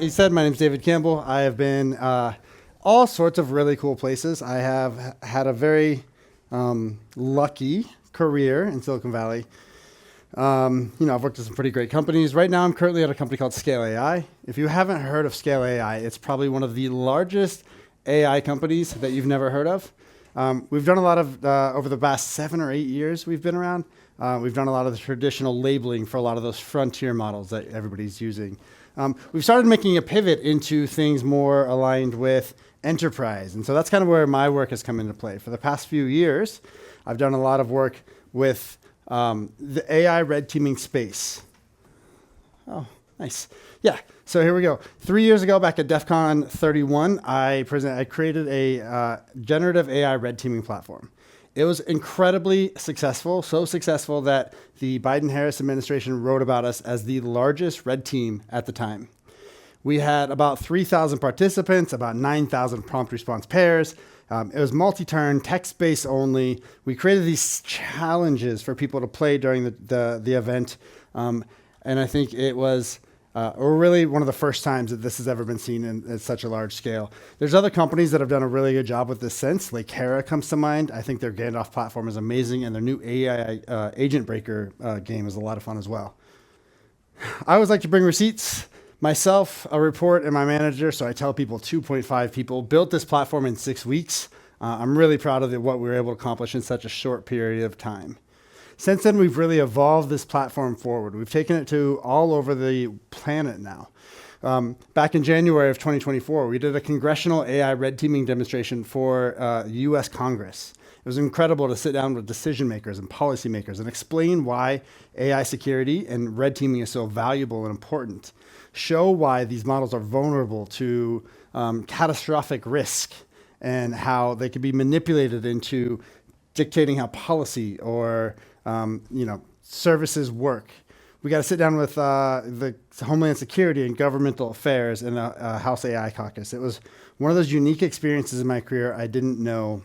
you said, my name's David Campbell. I have been all sorts of really cool places. I have had a very lucky career in Silicon Valley. I've worked at some pretty great companies. Right now, I'm currently at a company called Scale AI. If you haven't heard of Scale AI, it's probably one of the largest AI companies that you've never heard of. We've done a lot of, over the past 7 or 8 years we've been around, we've done a lot of the traditional labeling for a lot of those frontier models that everybody's using. We've started making a pivot into things more aligned with enterprise. And so that's kind of where my work has come into play. For the past few years, I've done a lot of work with the AI red teaming space. Oh, nice. Yeah, so here we go. 3 years ago, back at DEF CON 31, I created a generative AI red teaming platform. It was incredibly successful, so successful that the Biden-Harris administration wrote about us as the largest red team at the time. We had about 3,000 participants, about 9,000 prompt response pairs. It was multi-turn, text-based only. We created these challenges for people to play during the event. And I think it was really one of the first times that this has ever been seen at such a large scale. There's other companies that have done a really good job with this since. Like Hera comes to mind. I think their Gandalf platform is amazing, and their new AI Agent Breaker game is a lot of fun as well. I always like to bring receipts. Myself, a report, and my manager, so I tell people 2.5 people, built this platform in 6 weeks. I'm really proud of what we were able to accomplish in such a short period of time. Since then, we've really evolved this platform forward. We've taken it to all over the planet now. Back in January of 2024, we did a congressional AI red teaming demonstration for US Congress. It was incredible to sit down with decision makers and policymakers and explain why AI security and red teaming is so valuable and important. Show why these models are vulnerable to catastrophic risk and how they can be manipulated into dictating how policy or services work. We got to sit down with the Homeland Security and Governmental Affairs in the House AI caucus. It was one of those unique experiences in my career I didn't know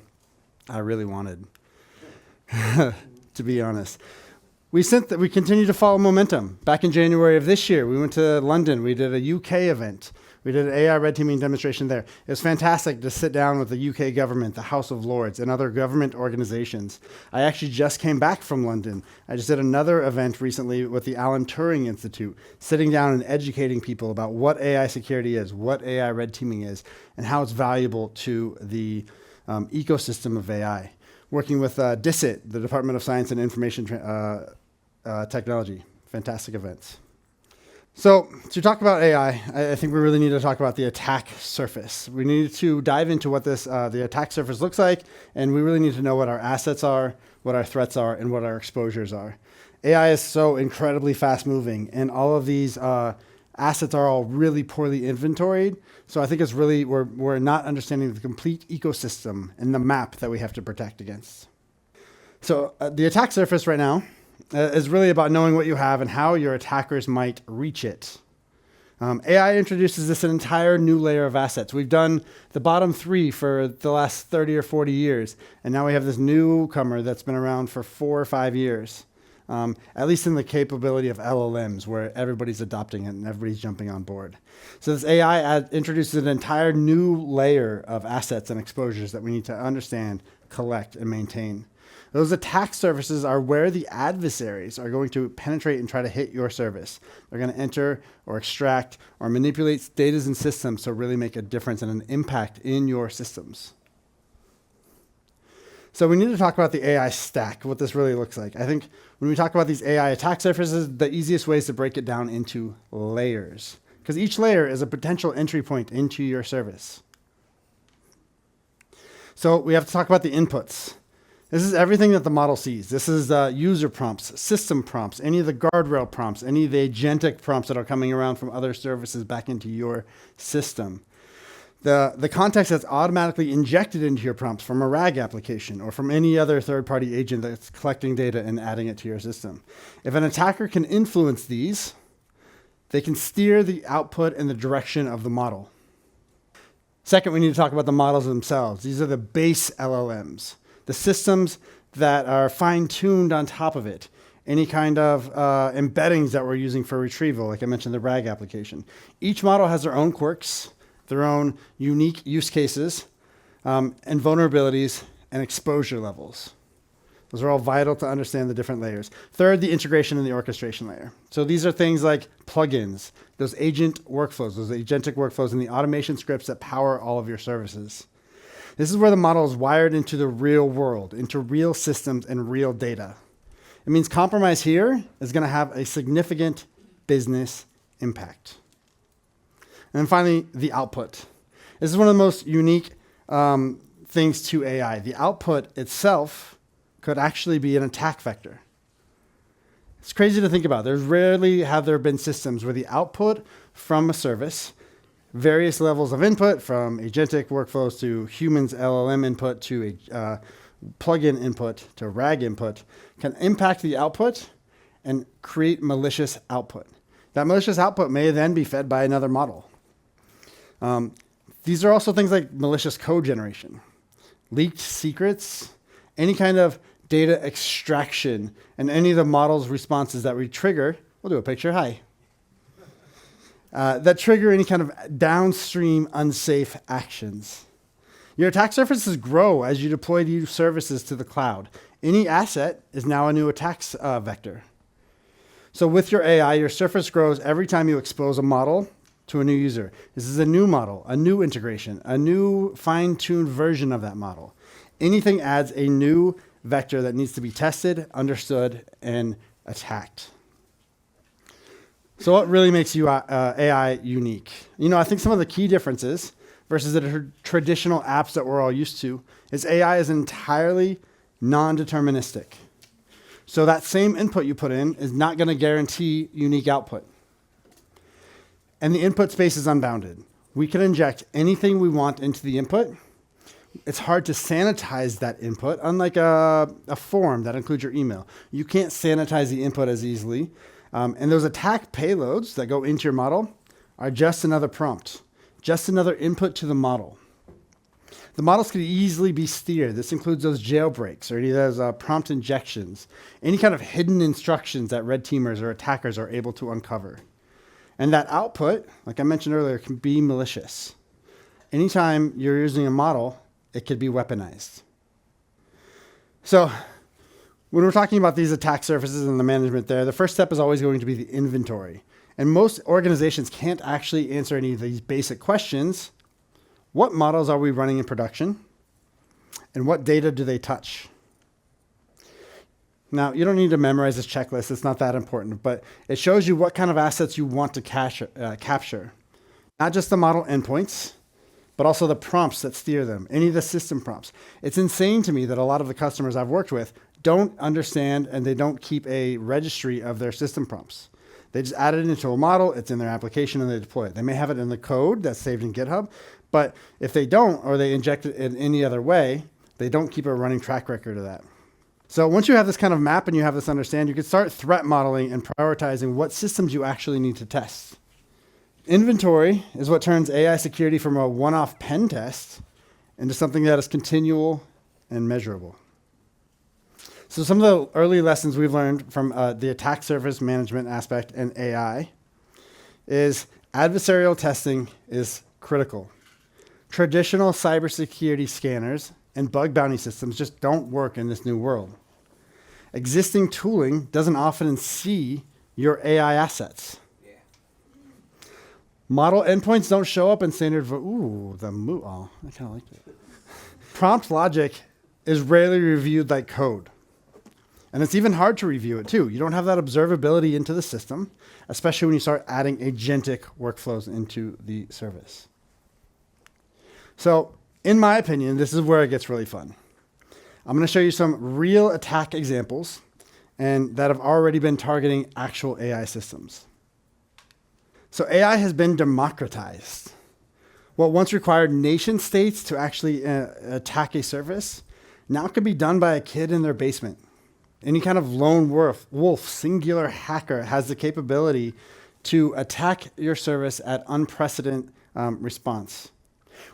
I really wanted, to be honest. We continue to follow momentum. Back in January of this year, we went to London. We did a UK event. We did an AI red teaming demonstration there. It was fantastic to sit down with the UK government, the House of Lords, and other government organizations. I actually just came back from London. I just did another event recently with the Alan Turing Institute, sitting down and educating people about what AI security is, what AI red teaming is, and how it's valuable to the ecosystem of AI. Working with DISIT, the Department of Science and Information Technology. Fantastic events. So to talk about AI, I think we really need to talk about the attack surface. We need to dive into what the attack surface looks like, and we really need to know what our assets are, what our threats are, and what our exposures are. AI is so incredibly fast moving, and all of these assets are all really poorly inventoried. So I think it's really, we're not understanding the complete ecosystem and the map that we have to protect against. So the attack surface right now is really about knowing what you have and how your attackers might reach it. AI introduces this an entire new layer of assets. We've done the bottom 3 for the last 30 or 40 years, and now we have this newcomer that's been around for 4 or 5 years, at least in the capability of LLMs, where everybody's adopting it and everybody's jumping on board. So this AI introduces an entire new layer of assets and exposures that we need to understand, collect, and maintain. Those attack surfaces are where the adversaries are going to penetrate and try to hit your service. They're going to enter or extract or manipulate data and systems to really make a difference and an impact in your systems. So we need to talk about the AI stack, what this really looks like. I think when we talk about these AI attack surfaces, the easiest way is to break it down into layers, because each layer is a potential entry point into your service. So we have to talk about the inputs. This is everything that the model sees. This is user prompts, system prompts, any of the guardrail prompts, any of the agentic prompts that are coming around from other services back into your system. The context that's automatically injected into your prompts from a RAG application or from any other third-party agent that's collecting data and adding it to your system. If an attacker can influence these, they can steer the output in the direction of the model. Second, we need to talk about the models themselves. These are the base LLMs. The systems that are fine-tuned on top of it. any kind of embeddings that we're using for retrieval, like I mentioned, the RAG application. Each model has their own quirks, their own unique use cases, and vulnerabilities and exposure levels. Those are all vital to understand the different layers. Third, the integration and the orchestration layer. So these are things like plugins, those agent workflows, those agentic workflows, and the automation scripts that power all of your services. This is where the model is wired into the real world, into real systems and real data. It means compromise here is going to have a significant business impact. And then finally, the output. This is one of the most unique things to AI. The output itself could actually be an attack vector. It's crazy to think about. There's rarely have there been systems where the output from a service, various levels of input from agentic workflows to humans LLM input to a plugin input to RAG input, can impact the output and create malicious output. That malicious output may then be fed by another model. These are also things like malicious code generation, leaked secrets, any kind of data extraction, and any of the model's responses that we trigger. We'll do a picture, hi. That trigger any kind of downstream unsafe actions. Your attack surfaces grow as you deploy new services to the cloud. Any asset is now a new attack vector. So with your AI, your surface grows every time you expose a model to a new user. This is a new model, a new integration, a new fine-tuned version of that model. Anything adds a new vector that needs to be tested, understood, and attacked. So what really makes AI unique? I think some of the key differences versus the traditional apps that we're all used to is AI is entirely non-deterministic. So that same input you put in is not going to guarantee unique output. And the input space is unbounded. We can inject anything we want into the input. It's hard to sanitize that input, unlike a form that includes your email. You can't sanitize the input as easily. And those attack payloads that go into your model are just another prompt, just another input to the model. The models can easily be steered. This includes those jailbreaks or any of those prompt injections, any kind of hidden instructions that red teamers or attackers are able to uncover. And that output, like I mentioned earlier, can be malicious. Anytime you're using a model, it could be weaponized. So when we're talking about these attack surfaces and the management there, the first step is always going to be the inventory. And most organizations can't actually answer any of these basic questions. What models are we running in production? And what data do they touch? Now, you don't need to memorize this checklist. It's not that important, but it shows you what kind of assets you want to capture. Not just the model endpoints, but also the prompts that steer them, any of the system prompts. It's insane to me that a lot of the customers I've worked with don't understand and they don't keep a registry of their system prompts. They just add it into a model, it's in their application, and they deploy it. They may have it in the code that's saved in GitHub, but if they don't, or they inject it in any other way, they don't keep a running track record of that. So once you have this kind of map and you have this understanding, you can start threat modeling and prioritizing what systems you actually need to test. Inventory is what turns AI security from a one-off pen test into something that is continual and measurable. So some of the early lessons we've learned from the attack surface management aspect and AI is adversarial testing is critical. Traditional cybersecurity scanners and bug bounty systems just don't work in this new world. Existing tooling doesn't often see your AI assets. Model endpoints don't show up in standard, I kind of like it. Prompt logic is rarely reviewed like code. And it's even hard to review it too. You don't have that observability into the system, especially when you start adding agentic workflows into the service. So in my opinion, this is where it gets really fun. I'm going to show you some real attack examples and that have already been targeting actual AI systems. So AI has been democratized. What once required nation states to actually attack a service now can be done by a kid in their basement. Any kind of lone wolf, singular hacker has the capability to attack your service at unprecedented response.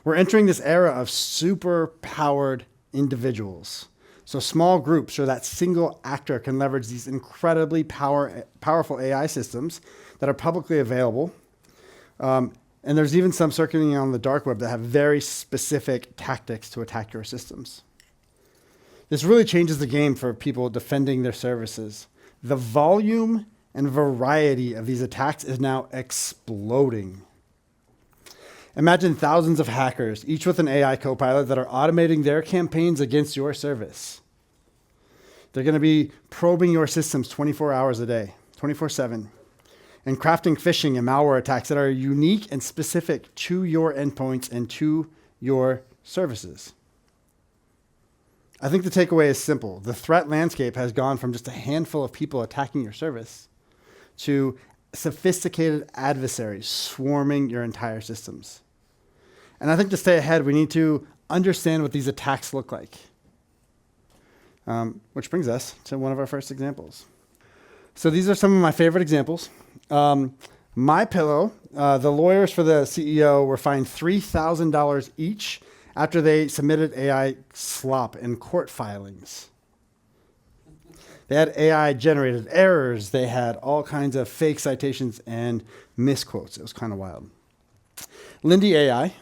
We're entering this era of super powered individuals. So small groups or that single actor can leverage these incredibly powerful AI systems that are publicly available. And there's even some circulating on the dark web that have very specific tactics to attack your systems. This really changes the game for people defending their services. The volume and variety of these attacks is now exploding. Imagine thousands of hackers, each with an AI copilot, that are automating their campaigns against your service. They're going to be probing your systems 24 hours a day, 24/7, and crafting phishing and malware attacks that are unique and specific to your endpoints and to your services. I think the takeaway is simple. The threat landscape has gone from just a handful of people attacking your service to sophisticated adversaries swarming your entire systems. And I think to stay ahead, we need to understand what these attacks look like. Which brings us to one of our first examples. So these are some of my favorite examples. MyPillow, the lawyers for the CEO were fined $3,000 each after they submitted AI slop in court filings. They had AI-generated errors. They had all kinds of fake citations and misquotes. It was kind of wild. Lindy AI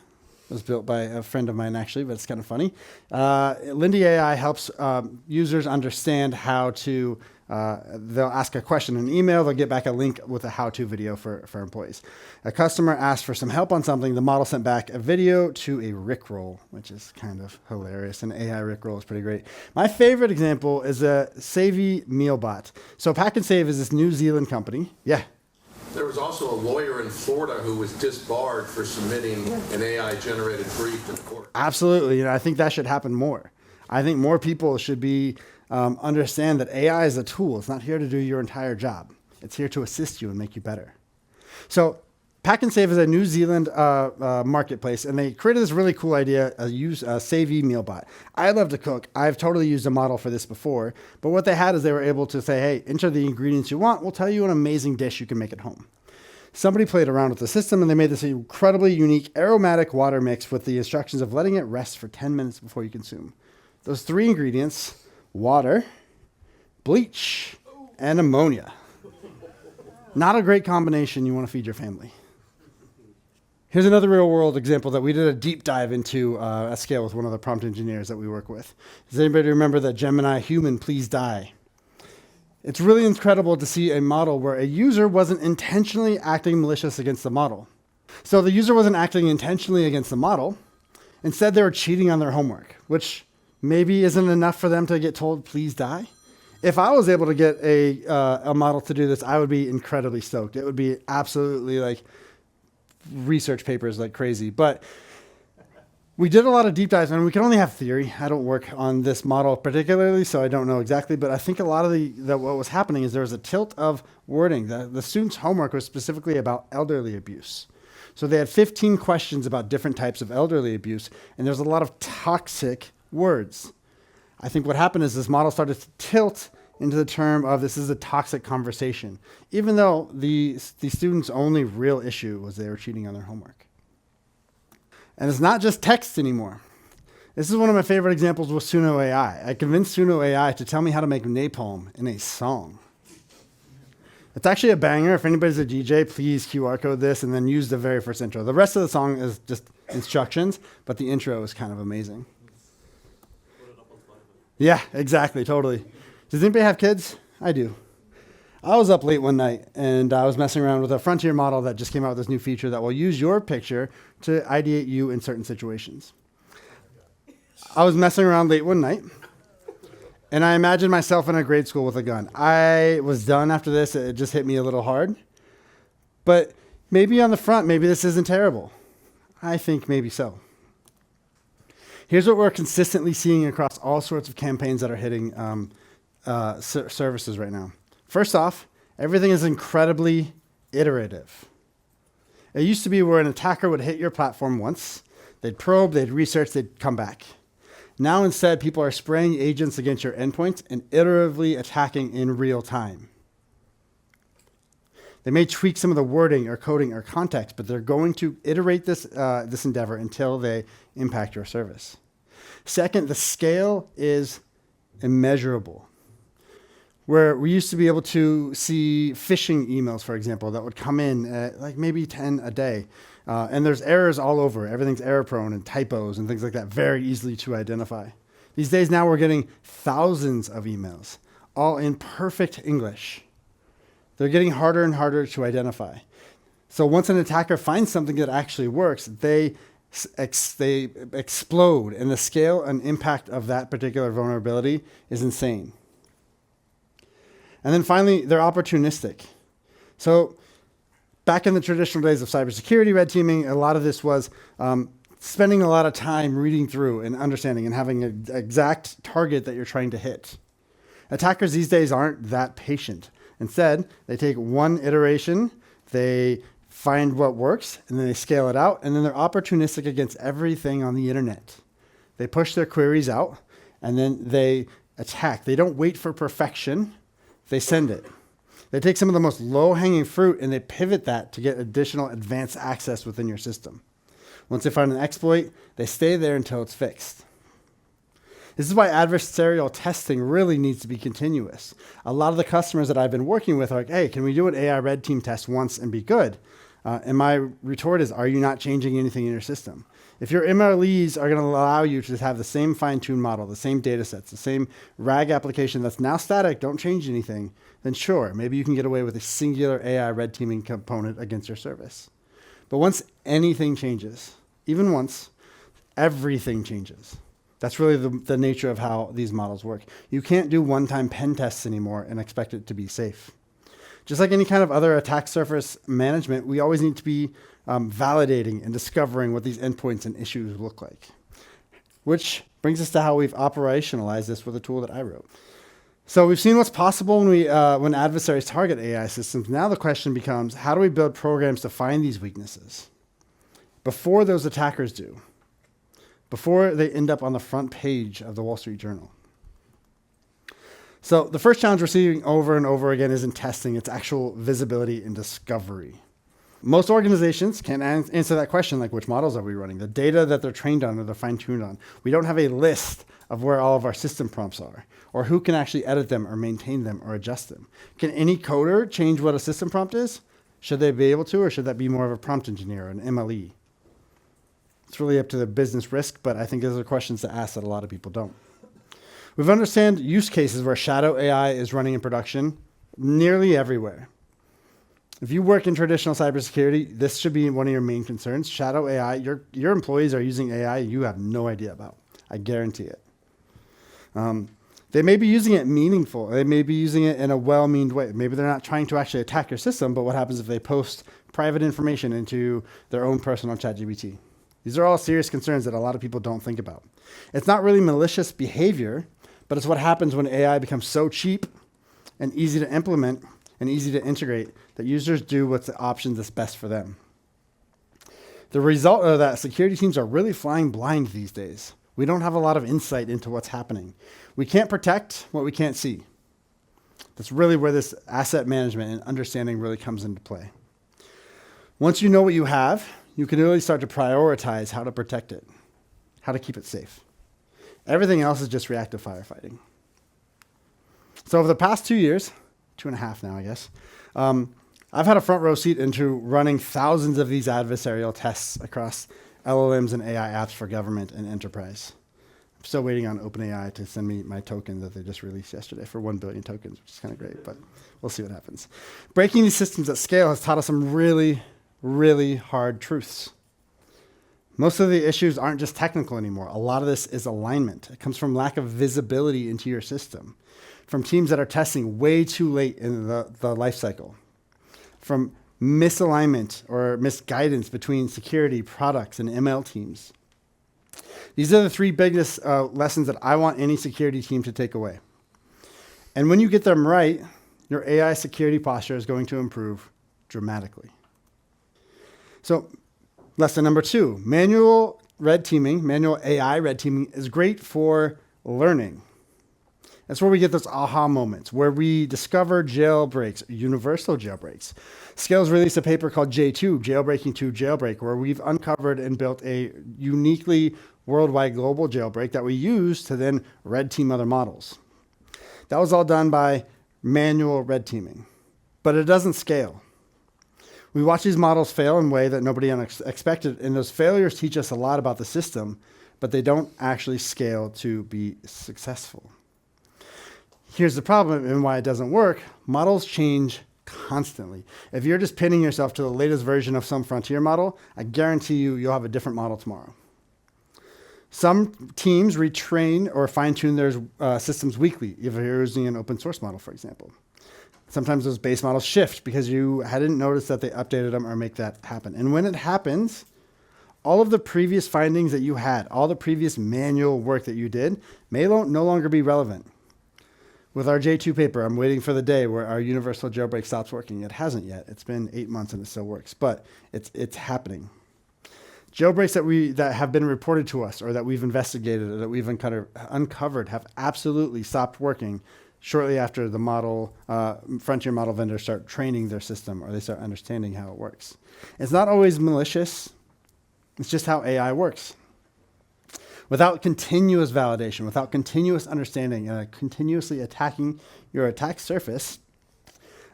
was built by a friend of mine, actually, but it's kind of funny. Lindy AI helps users understand how to, they'll ask a question in an email, they'll get back a link with a how-to video for employees. A customer asked for some help on something, the model sent back a video to a Rickroll, which is kind of hilarious. An AI Rickroll is pretty great. My favorite example is a Savvy meal bot. So Pack and Save is this New Zealand company. Yeah. There was also a lawyer in Florida who was disbarred for submitting an AI-generated brief to the court. Absolutely. I think that should happen more. I think more people should be understand that AI is a tool. It's not here to do your entire job. It's here to assist you and make you better. So Pack and Save is a New Zealand marketplace, and they created this really cool idea, use a Savvy meal bot. I love to cook. I've totally used a model for this before, but what they had is they were able to say, hey, enter the ingredients you want. We'll tell you an amazing dish you can make at home. Somebody played around with the system, and they made this incredibly unique aromatic water mix with the instructions of letting it rest for 10 minutes before you consume. Those 3 ingredients: water, bleach, and ammonia. Not a great combination you want to feed your family. Here's another real world example that we did a deep dive into at scale with one of the prompt engineers that we work with. Does anybody remember the Gemini human please die? It's really incredible to see a model where a user wasn't intentionally acting malicious against the model. So the user wasn't acting intentionally against the model. Instead, they were cheating on their homework, which maybe isn't enough for them to get told, please die. If I was able to get a model to do this, I would be incredibly stoked. It would be absolutely like research papers like crazy. But we did a lot of deep dives, and we can only have theory. I don't work on this model particularly, so I don't know exactly. But I think a lot of what was happening is there was a tilt of wording. The students' homework was specifically about elderly abuse. So they had 15 questions about different types of elderly abuse, and there's a lot of toxic words. I think what happened is this model started to tilt into the term of this is a toxic conversation, even though the students' only real issue was they were cheating on their homework. And it's not just text anymore. This is one of my favorite examples with Suno AI. I convinced Suno AI to tell me how to make napalm in a song. It's actually a banger. If anybody's a DJ, please QR code this and then use the very first intro. The rest of the song is just instructions, but the intro is kind of amazing. Yeah, exactly, totally. Does anybody have kids? I do. I was up late one night, and I was messing around with a frontier model that just came out with this new feature that will use your picture to ideate you in certain situations. I was messing around late one night, and I imagined myself in a grade school with a gun. I was done after this. It just hit me a little hard. But maybe on the front, maybe this isn't terrible. I think maybe so. Here's what we're consistently seeing across all sorts of campaigns that are hitting services right now. First off, everything is incredibly iterative. It used to be where an attacker would hit your platform once, they'd probe, they'd research, they'd come back. Now instead, people are spraying agents against your endpoints and iteratively attacking in real time. They may tweak some of the wording or coding or context, but they're going to iterate this endeavor until they impact your service. Second, the scale is immeasurable. Where we used to be able to see phishing emails, for example, that would come in at like maybe 10 a day. And there's errors all over. Everything's error prone and typos and things like that, very easily to identify. These days now we're getting thousands of emails, all in perfect English. They're getting harder and harder to identify. So once an attacker finds something that actually works, they explode, and the scale and impact of that particular vulnerability is insane. And then finally, they're opportunistic. So back in the traditional days of cybersecurity red teaming, a lot of this was spending a lot of time reading through and understanding and having an exact target that you're trying to hit. Attackers these days aren't that patient. Instead, they take one iteration, they find what works, and then they scale it out, and then they're opportunistic against everything on the internet. They push their queries out, and then they attack. They don't wait for perfection, they send it. They take some of the most low-hanging fruit, and they pivot that to get additional advanced access within your system. Once they find an exploit, they stay there until it's fixed. This is why adversarial testing really needs to be continuous. A lot of the customers that I've been working with are like, hey, can we do an AI red team test once and be good? And my retort is, are you not changing anything in your system? If your MLEs are going to allow you to have the same fine-tuned model, the same data sets, the same RAG application that's now static, don't change anything, then sure, maybe you can get away with a singular AI red teaming component against your service. But once anything changes, even once, everything changes. That's really the nature of how these models work. You can't do one-time pen tests anymore and expect it to be safe. Just like any kind of other attack surface management, we always need to be validating and discovering what these endpoints and issues look like. Which brings us to how we've operationalized this with a tool that I wrote. So we've seen what's possible when adversaries target AI systems. Now the question becomes, how do we build programs to find these weaknesses before those attackers do? Before they end up on the front page of the Wall Street Journal. So the first challenge we're seeing over and over again isn't testing, it's actual visibility and discovery. Most organizations can't answer that question, like which models are we running, the data that they're trained on or they're fine-tuned on. We don't have a list of where all of our system prompts are, or who can actually edit them or maintain them or adjust them. Can any coder change what a system prompt is? Should they be able to, or should that be more of a prompt engineer, an MLE? It's really up to the business risk, but I think those are questions to ask that a lot of people don't. We've understand use cases where shadow AI is running in production nearly everywhere. If you work in traditional cybersecurity, this should be one of your main concerns. Shadow AI, your employees are using AI you have no idea about. I guarantee it. They may be using it meaningful. They may be using it in a well-meaned way. Maybe they're not trying to actually attack your system, but what happens if they post private information into their own personal ChatGPT? These are all serious concerns that a lot of people don't think about. It's not really malicious behavior, but it's what happens when AI becomes so cheap and easy to implement and easy to integrate that users do what's the option that's best for them. The result of that, security teams are really flying blind these days. We don't have a lot of insight into what's happening. We can't protect what we can't see. That's really where this asset management and understanding really comes into play. Once you know what you have, you can really start to prioritize how to protect it, how to keep it safe. Everything else is just reactive firefighting. So over the past 2 years, 2.5 now, I guess, I've had a front row seat into running thousands of these adversarial tests across LLMs and AI apps for government and enterprise. I'm still waiting on OpenAI to send me my token that they just released yesterday for 1 billion tokens, which is kind of great, but we'll see what happens. Breaking these systems at scale has taught us some really hard truths. Most of the issues aren't just technical anymore. A lot of this is alignment. It comes from lack of visibility into your system, from teams that are testing way too late in the life cycle, from misalignment or misguidance between security, products, and ML teams. These are the 3 biggest lessons that I want any security team to take away. And when you get them right, your AI security posture is going to improve dramatically. So, lesson number 2, manual AI red teaming is great for learning. That's where we get those aha moments, where we discover jailbreaks, universal jailbreaks. Scales released a paper called J2, Jailbreaking to Jailbreak, where we've uncovered and built a uniquely worldwide global jailbreak that we use to then red team other models. That was all done by manual red teaming, but it doesn't scale. We watch these models fail in a way that nobody expected, and those failures teach us a lot about the system, but they don't actually scale to be successful. Here's the problem and why it doesn't work. Models change constantly. If you're just pinning yourself to the latest version of some frontier model, I guarantee you'll have a different model tomorrow. Some teams retrain or fine-tune their systems weekly, if you're using an open source model, for example. Sometimes those base models shift because you hadn't noticed that they updated them or make that happen. And when it happens, all of the previous findings that you had, all the previous manual work that you did, may no longer be relevant. With our J2 paper, I'm waiting for the day where our universal jailbreak stops working. It hasn't yet. It's been 8 months and it still works, but it's happening. Jailbreaks that have been reported to us or that we've investigated or that we've uncovered have absolutely stopped working shortly after the frontier model vendors start training their system or they start understanding how it works. It's not always malicious. It's just how AI works. Without continuous validation, without continuous understanding, and continuously attacking your attack surface,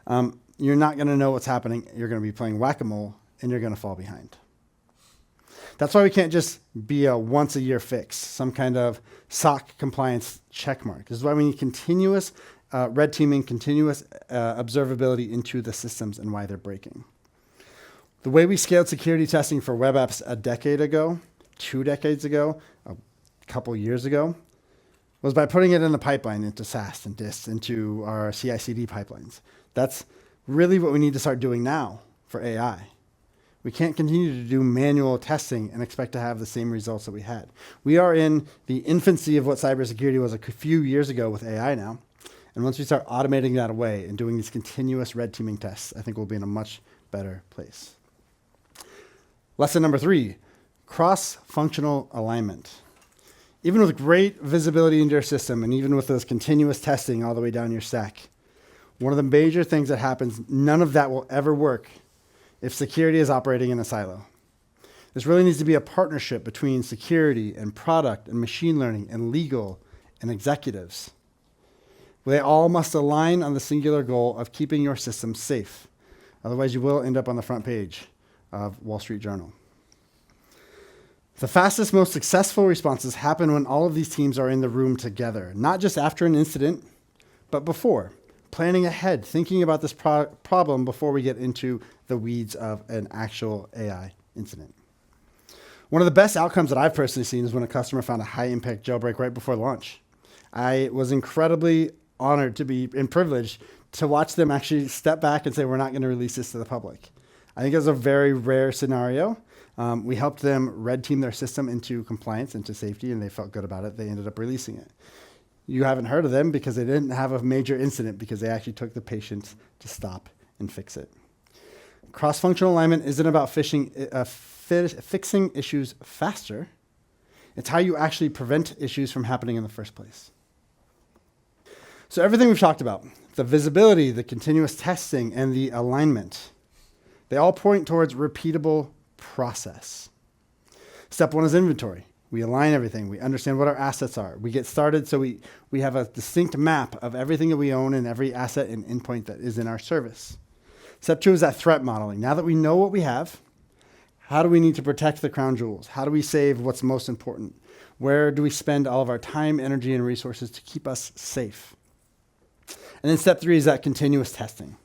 you're not going to know what's happening. You're going to be playing whack-a-mole, and you're going to fall behind. That's why we can't just be a once-a-year fix, some kind of SOC compliance checkmark. This is why we need continuous red teaming, continuous observability into the systems and why they're breaking. The way we scaled security testing for web apps a decade ago, 2 decades ago, a couple years ago, was by putting it in the pipeline into SAST and DIST, into our CI/CD pipelines. That's really what we need to start doing now for AI. We can't continue to do manual testing and expect to have the same results that we had. We are in the infancy of what cybersecurity was a few years ago with AI now. And once we start automating that away and doing these continuous red teaming tests, I think we'll be in a much better place. Lesson number 3, cross-functional alignment. Even with great visibility into your system and even with those continuous testing all the way down your stack, one of the major things that happens, none of that will ever work if security is operating in a silo. This really needs to be a partnership between security and product and machine learning and legal and executives. They all must align on the singular goal of keeping your system safe. Otherwise, you will end up on the front page of Wall Street Journal. The fastest, most successful responses happen when all of these teams are in the room together, not just after an incident, but before. Planning ahead, thinking about this problem before we get into the weeds of an actual AI incident. One of the best outcomes that I've personally seen is when a customer found a high-impact jailbreak right before launch. I was incredibly honored to be and privileged to watch them actually step back and say, we're not going to release this to the public. I think it was a very rare scenario. We helped them red team their system into compliance, into safety, and they felt good about it. They ended up releasing it. You haven't heard of them because they didn't have a major incident because they actually took the patience to stop and fix it. Cross-functional alignment isn't about fixing issues faster. It's how you actually prevent issues from happening in the first place. So everything we've talked about, the visibility, the continuous testing, and the alignment, they all point towards repeatable process. Step 1 is inventory. We align everything. We understand what our assets are. We get started so we have a distinct map of everything that we own and every asset and endpoint that is in our service. Step 2 is that threat modeling. Now that we know what we have, how do we need to protect the crown jewels? How do we save what's most important? Where do we spend all of our time, energy, and resources to keep us safe? And then step 3 is that continuous testing.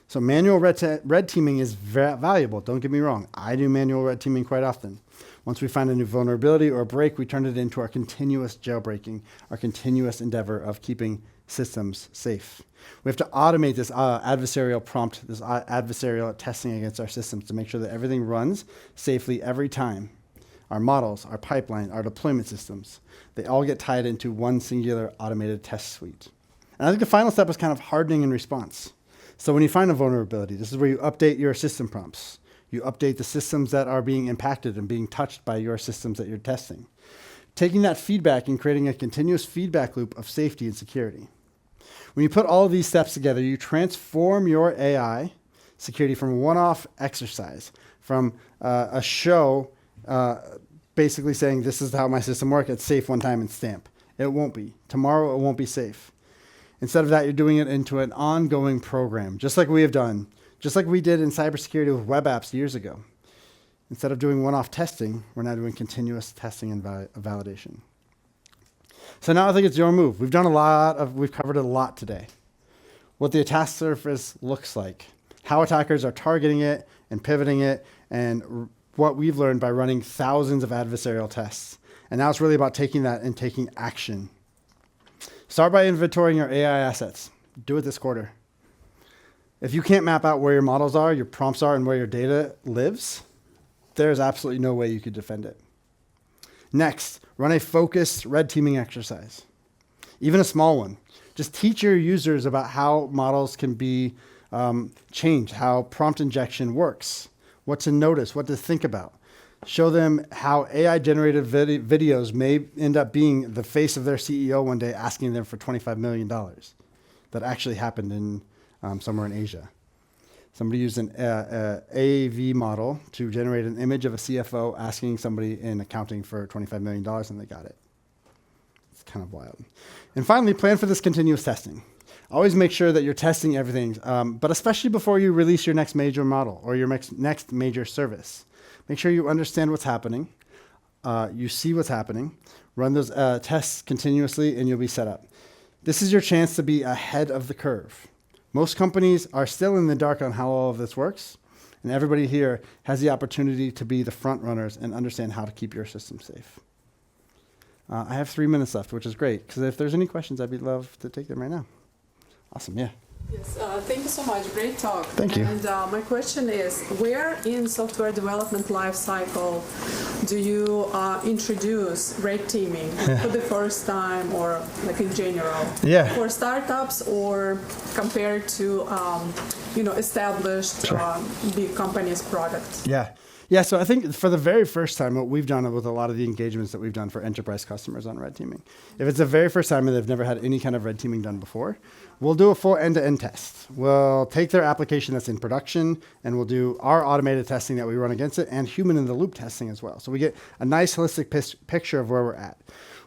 So manual red teaming is very valuable. Don't get me wrong. I do manual red teaming quite often. Once we find a new vulnerability or a break, we turn it into our continuous jailbreaking, our continuous endeavor of keeping systems safe. We have to automate this adversarial prompt, this adversarial testing against our systems to make sure that everything runs safely every time. Our models, our pipeline, our deployment systems, they all get tied into one singular automated test suite. And I think the final step is kind of hardening in response. So when you find a vulnerability, this is where you update your system prompts. You update the systems that are being impacted and being touched by your systems that you're testing. Taking that feedback and creating a continuous feedback loop of safety and security. When you put all of these steps together, you transform your AI security from a one-off exercise, from a show basically saying, this is how my system works, it's safe one time and stamp. It won't be. Tomorrow it won't be safe. Instead of that, you're doing it into an ongoing program, just like we have done, just like we did in cybersecurity with web apps years ago. Instead of doing one-off testing, we're now doing continuous testing and validation. So now I think it's your move. We've covered a lot today. What the attack surface looks like, how attackers are targeting it and pivoting it, and what we've learned by running thousands of adversarial tests. And now it's really about taking that and taking action. Start by inventorying your AI assets. Do it this quarter. If you can't map out where your models are, your prompts are, and where your data lives, there's absolutely no way you could defend it. Next, run a focused red teaming exercise, even a small one. Just teach your users about how models can be changed, how prompt injection works, what to notice, what to think about. Show them how AI-generated videos may end up being the face of their CEO one day asking them for $25 million. That actually happened in somewhere in Asia. Somebody used an AAV model to generate an image of a CFO asking somebody in accounting for $25 million, and they got it. It's kind of wild. And finally, plan for this continuous testing. Always make sure that you're testing everything, but especially before you release your next major model or your next major service. Make sure you understand what's happening, you see what's happening, run those tests continuously, and you'll be set up. This is your chance to be ahead of the curve. Most companies are still in the dark on how all of this works, and everybody here has the opportunity to be the front runners and understand how to keep your system safe. I have 3 minutes left, which is great, because if there's any questions, I'd love to take them right now. Awesome, yeah. Yes, thank you so much. Great talk. Thank you. And my question is, where in software development lifecycle do you introduce red teaming for the first time, or like in general? Yeah. For startups, or compared to established big companies' products? Yeah. Yeah, so I think for the very first time, what we've done with a lot of the engagements that we've done for enterprise customers on red teaming, if it's the very first time and they've never had any kind of red teaming done before, we'll do a full end-to-end test. We'll take their application that's in production, and we'll do our automated testing that we run against it, and human-in-the-loop testing as well. So we get a nice holistic picture of where we're at.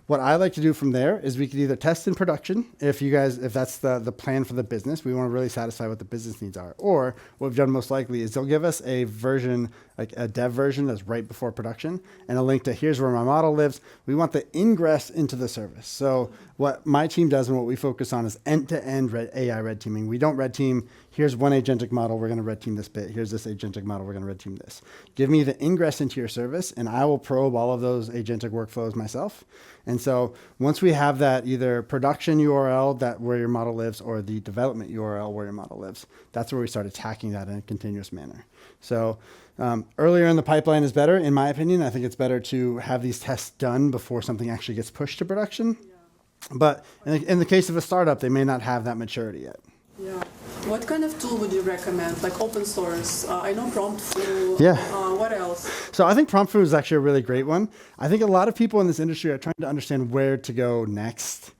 What I like to do from there is we could either test in production, if that's the plan for the business, we want to really satisfy what the business needs are. Or what we've done most likely is they'll give us a version, like a dev version that's right before production, and a link to here's where my model lives. We want the ingress into the service. So what my team does and what we focus on is end-to-end AI red teaming. We don't red team, here's one agentic model, we're going to red team this bit. Here's this agentic model, we're going to red team this. Give me the ingress into your service, and I will probe all of those agentic workflows myself. And so once we have that either production URL that where your model lives or the development URL where your model lives, that's where we start attacking that in a continuous manner. So earlier in the pipeline is better, in my opinion. I think it's better to have these tests done before something actually gets pushed to production. Yeah. But in the case of a startup, they may not have that maturity yet. Yeah. What kind of tool would you recommend? Like open source? I know PromptFoo. Yeah. What else? So I think PromptFoo is actually a really great one. I think a lot of people in this industry are trying to understand where to go next.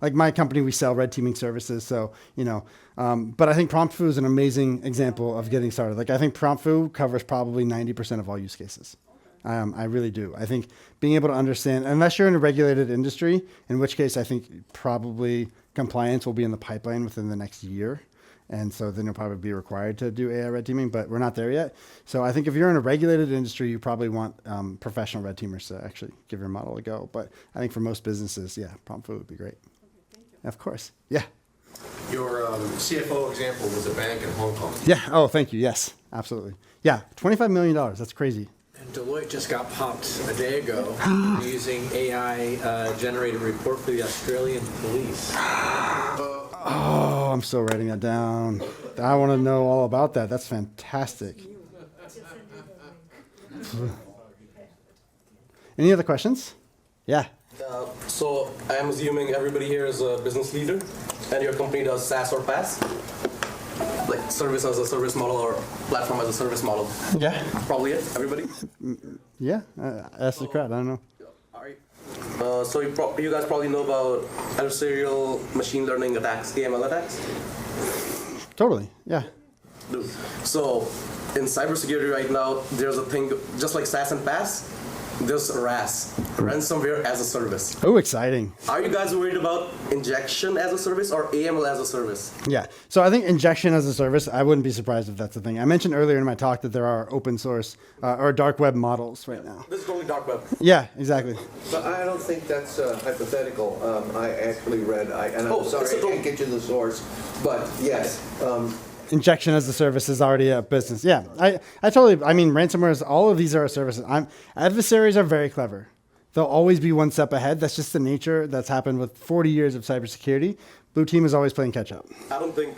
Like my company, we sell red teaming services. So, but I think PromptFoo is an amazing example of getting started. Like I think PromptFoo covers probably 90% of all use cases. I really do. I think being able to understand, unless you're in a regulated industry, in which case I think probably compliance will be in the pipeline within the next year. And so then you'll probably be required to do AI red teaming, but we're not there yet. So I think if you're in a regulated industry, you probably want professional red teamers to actually give your model a go. But I think for most businesses, yeah, PromptFoo would be great. Okay, thank you. Of course. Yeah. Your CFO example was a bank in Hong Kong. Yeah. Oh, thank you. Yes, absolutely. Yeah. $25 million. That's crazy. And Deloitte just got popped a day ago using AI generated report for the Australian police. Oh, I'm still writing that down. I want to know all about that. That's fantastic. Any other questions? Yeah. So I'm assuming everybody here is a business leader, and your company does SaaS or PaaS? Like service as a service model or platform as a service model? Yeah. Probably it, everybody? Yeah, ask the crowd. I don't know. All right. So you guys probably know about adversarial machine learning attacks, AML attacks? Totally, yeah. So in cybersecurity right now, there's a thing, just like SaaS and PaaS, There's RAS, ransomware as a service. Oh, exciting. Are you guys worried about injection as a service or AML as a service? Yeah. So I think injection as a service, I wouldn't be surprised if that's the thing. I mentioned earlier in my talk that there are open source or dark web models right now. This is totally dark web. Yeah, exactly. But I don't think that's hypothetical. I actually read, and I'm sorry, I can't get you the source, but yes. Injection as a service is already a business. Yeah, I mean, ransomware all of these are services. Adversaries are very clever. They'll always be one step ahead. That's just the nature that's happened with 40 years of cybersecurity. Blue team is always playing catch up. I don't think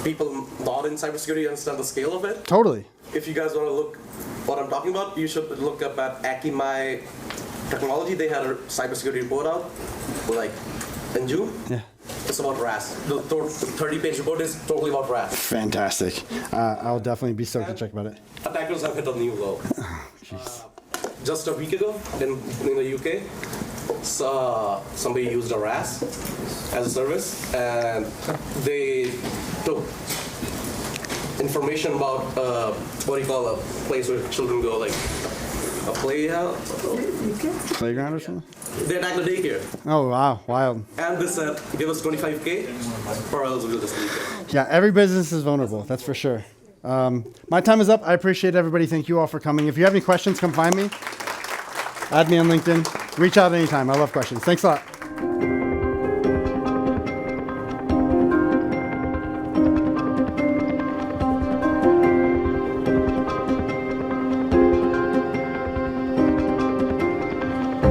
people not in cybersecurity understand the scale of it. Totally. If you guys want to look what I'm talking about, you should look up at Akamai Technology. They had a cybersecurity report out, like in June. Yeah. It's about RAS. The 30-page report is totally about RAS. Fantastic. I'll definitely be stoked to check about it. Attackers have hit a new low. Just a week ago in the UK, somebody used a RAS as a service, and they took information about what do you call a place where children go, like a playhouse? Playground or something? They attacked the daycare. Oh, wow. Wild. And they said, give us $25K, or else we'll just leave it. Yeah, every business is vulnerable. That's for sure. My time is up. I appreciate everybody. Thank you all for coming. If you have any questions, come find me. Add me on LinkedIn. Reach out anytime. I love questions. Thanks a lot.